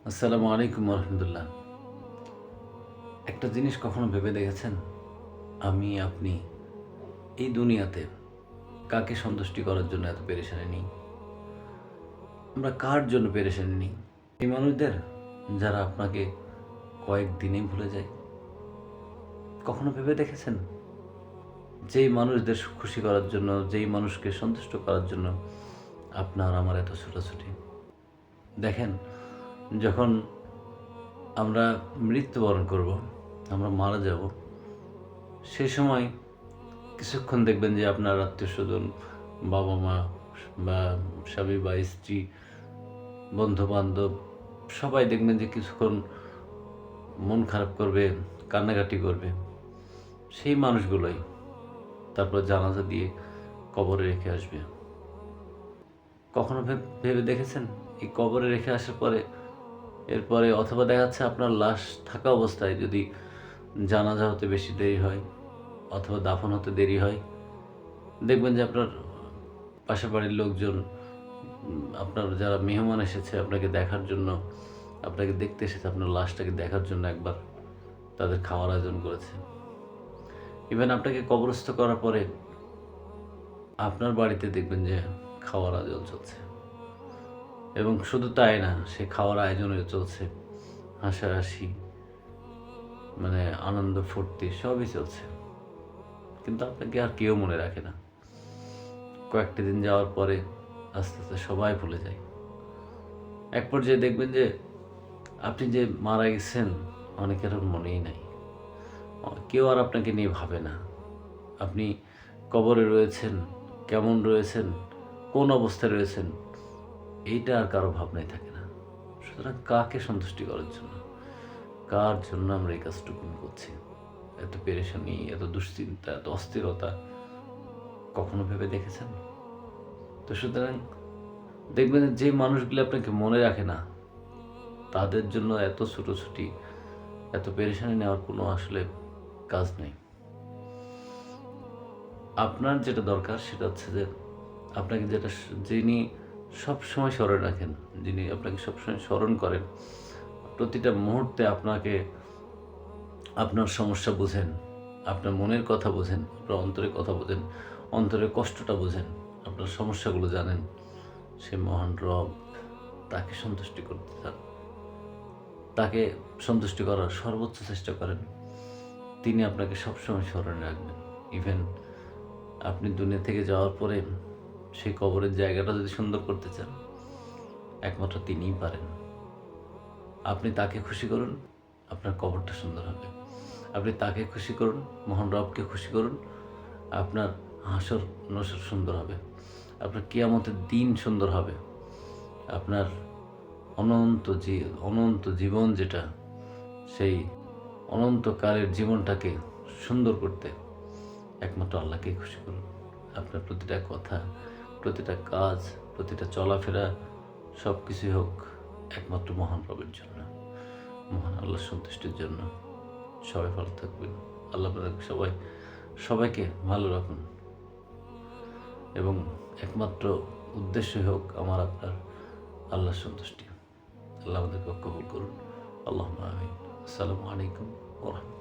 আসসালামু আলাইকুম রহমতুল্লাহ। একটা জিনিস কখনো ভেবে দেখেছেন? আমি আপনি এই দুনিয়াতে কাকে সন্তুষ্টি করার জন্য এত পেরেশানি নিই? আমরা কার জন্য পেরেশানি নিই? এই মানুষদের যারা আপনাকে কয়েকদিনেই ভুলে যায়। কখনো ভেবে দেখেছেন? যেই মানুষদের খুশি করার জন্য, যেই মানুষকে সন্তুষ্ট করার জন্য আপনার আমার এত ছোটাছুটি। দেখেন, যখন আমরা মৃত্যুবরণ করব, আমরা মারা যাব, সেই সময় কিছুক্ষণ দেখবেন যে আপনার আত্মীয়স্বজন, বাবা মা বা স্বামী বা স্ত্রী, বন্ধু-বান্ধব সবাই দেখবেন যে কিছুক্ষণ মন খারাপ করবে, কান্নাকাটি করবে। সেই মানুষগুলোই তারপর জানাজা দিয়ে কবরে রেখে আসবে। কখনো ভেবে দেখেছেন? এই কবরে রেখে আসার পরে এরপরে অথবা দেখা যাচ্ছে আপনার লাশ থাকা অবস্থায় যদি জানাজা হতে বেশি দেরি হয় অথবা দাফন হতে দেরি হয়, দেখবেন যে আপনার পাশের বাড়ির লোকজন, আপনার যারা মেহমান এসেছে আপনাকে দেখার জন্য, আপনাকে দেখতে এসেছে, আপনার লাশটাকে দেখার জন্য একবার তাদের খাওয়ার আয়োজন করেছে। ইভেন আপনাকে কবরস্থ করার পরে আপনার বাড়িতে দেখবেন যে খাওয়ার আয়োজন চলছে, এবং শুধু তাই না, সে খাওয়ার আয়োজনও চলছে, হাসাহাসি, মানে আনন্দ ফুর্তি সবই চলছে, কিন্তু আপনাকে আর কেউ মনে রাখে না। কয়েকটি দিন যাওয়ার পরে আস্তে আস্তে সবাই ভুলে যায়। এক পর্যায়ে দেখবেন যে আপনি যে মারা গেছেন অনেকের আর মনেই নাই, কেউ আর আপনাকে নিয়ে ভাবে না। আপনি কবরে রয়েছেন, কেমন রয়েছেন, কোন অবস্থায় রয়েছেন, এইটা আর কারো ভাবনাই থাকে না। সুতরাং কাকে সন্তুষ্টি করার জন্য, কার জন্য আমরা এই কাজটুকু করছি? এত পেরেশানি, এত দুশ্চিন্তা, এত অস্থিরতা কখনো ভেবে দেখেছেন? তো সুতরাং দেখবেন যে মানুষগুলো আপনাকে মনে রাখে না, তাদের জন্য এত ছুটোছুটি, এত পেরেশানি নেওয়ার কোনো আসলে কাজ নেই। আপনার যেটা দরকার সেটা হচ্ছে যে আপনাকে যিনি সবসময় স্মরণে রাখেন, যিনি আপনাকে সবসময় স্মরণ করেন, প্রতিটা মুহূর্তে আপনাকে, আপনার সমস্যা বোঝেন, আপনার মনের কথা বোঝেন, আপনার অন্তরের কথা বোঝেন, অন্তরের কষ্টটা বোঝেন, আপনার সমস্যাগুলো জানেন, সে মহান রব। তাকে সন্তুষ্টি করতে চান, তাকে সন্তুষ্টি করার সর্বোচ্চ চেষ্টা করেন, তিনি আপনাকে সবসময় স্মরণে রাখবেন। ইভেন আপনি দুনিয়া থেকে যাওয়ার পরে সেই কবরের জায়গাটা যদি সুন্দর করতে চান, একমাত্র তিনিই পারেন। আপনি তাকে খুশি করুন, আপনার কবরটা সুন্দর হবে। আপনি তাকে খুশি করুন, মহান রবকে খুশি করুন, আপনার হাসর নসর সুন্দর হবে, আপনার কিয়ামতের দিন সুন্দর হবে, আপনার অনন্ত জীবন যেটা, সেই অনন্তকালের জীবনটাকে সুন্দর করতে একমাত্র আল্লাহকেই খুশি করুন। আপনার প্রতিটা কথা, প্রতিটা কাজ, প্রতিটা চলাফেরা সব কিছুই হোক একমাত্র মহান রবের জন্য, মহান আল্লাহর সন্তুষ্টির জন্য। সবাই ভালো থাকবেন। আল্লাহ আপনাদের সবাইকে ভালো রাখুন, এবং একমাত্র উদ্দেশ্যই হোক আমার আপনার আল্লাহর সন্তুষ্টি। আল্লাহ আমাদেরকে কবুল করুন। আল্লাহুম্মা আমিন। আসসালামু আলাইকুম ওয়া রাহমাতুল্লাহ।